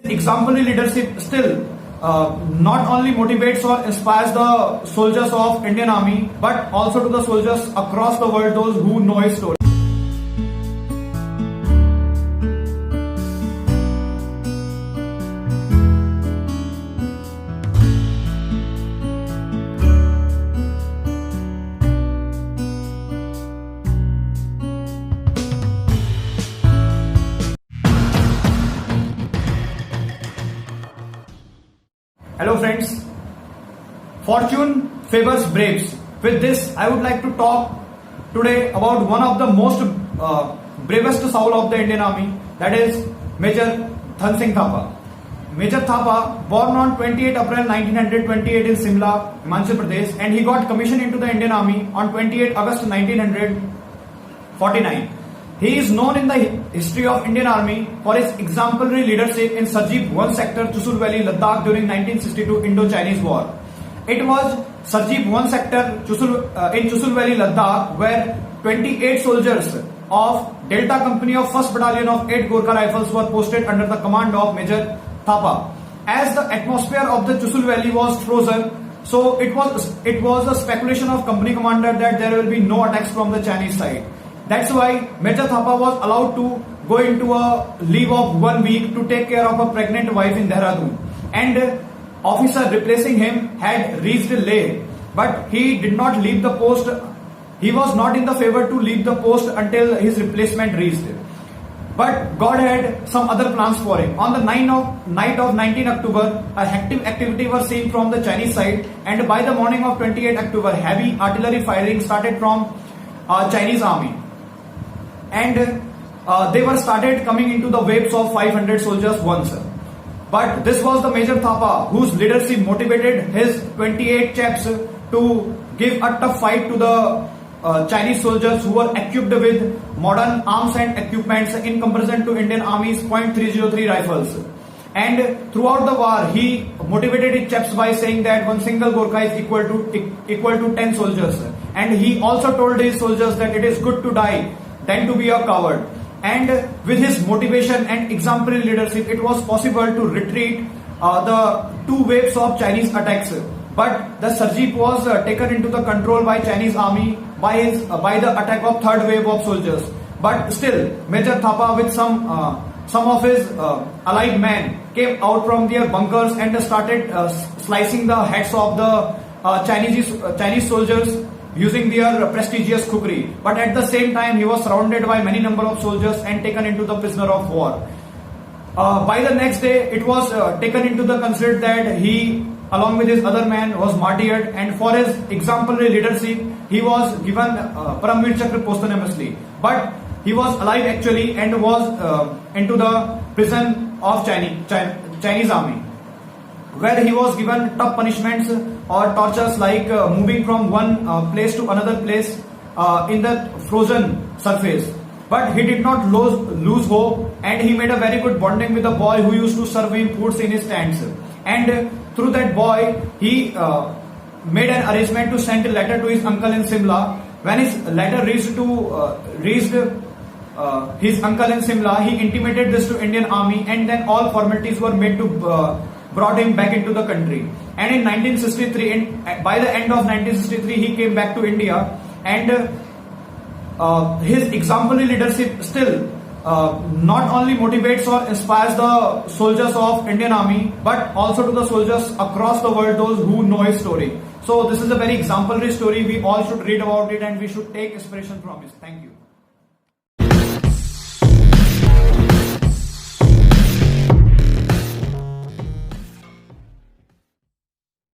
Exemplary leadership still not only motivates or inspires the soldiers of Indian Army, but also to the soldiers across the world, those who know his story. Hello friends, fortune favors braves. With this, I would like to talk today about one of the most bravest soul of the Indian Army, that is Major Dhan Singh Thapa. Major Thapa, born on 28 April 1928 in Simla, Himachal Pradesh, and he got commissioned into the Indian Army on 28 August 1949. He is known in the history of Indian Army for his exemplary leadership in Sarjeep 1 sector, Chushul Valley, Ladakh during 1962 Indo-Chinese War. It was Sarjeep 1 sector in Chushul Valley, Ladakh, where 28 soldiers of Delta Company of 1st Battalion of 8 Gorkha Rifles were posted under the command of Major Thapa. As the atmosphere of the Chushul Valley was frozen, so it was a speculation of company commander that there will be no attacks from the Chinese side. That's why Major Thapa was allowed to go into a leave of 1 week to take care of a pregnant wife in Dehradun. And officer replacing him had reached Leh, but he did not leave the post. He was not in the favor to leave the post until his replacement reached. But God had some other plans for him. On the night of 19 October, a hectic activity was seen from the Chinese side, and by the morning of 28 October, heavy artillery firing started from Chinese army. And they were started coming into the waves of 500 soldiers once. But this was the Major Thapa whose leadership motivated his 28 chaps to give a tough fight to the Chinese soldiers who were equipped with modern arms and equipments in comparison to Indian Army's .303 rifles. And throughout the war, he motivated his chaps by saying that one single Gorkha is equal to 10 soldiers. And he also told his soldiers that it is good to die than to be a coward. And with his motivation and exemplary leadership, it was possible to retreat the 2 waves of Chinese attacks. But the Sarjeep was taken into the control by Chinese army by the attack of 3rd wave of soldiers. But still, Major Thapa with some of his allied men came out from their bunkers and started slicing the heads of the Chinese soldiers using their prestigious kukri. But at the same time, he was surrounded by many number of soldiers and taken into the prisoner of war. By the next day, it was taken into the considered that he, along with his other men, was martyred, and for his exemplary leadership, he was given Paramvir Chakra posthumously. But he was alive actually and was into the prison of Chinese army, where he was given tough punishments or tortures like moving from one place to another place in the frozen surface. But he did not lose hope, and he made a very good bonding with a boy who used to serve him foods in his tents. And through that boy, he made an arrangement to send a letter to his uncle in Simla. When his letter reached his uncle in Simla, he intimated this to Indian Army, and then all formalities were made to brought him back into the country. And in 1963, by the end of 1963, he came back to India, and his exemplary leadership still not only motivates or inspires the soldiers of Indian Army, but also to the soldiers across the world, those who know his story. So this is a very exemplary story. We all should read about it and we should take inspiration from it. Thank you.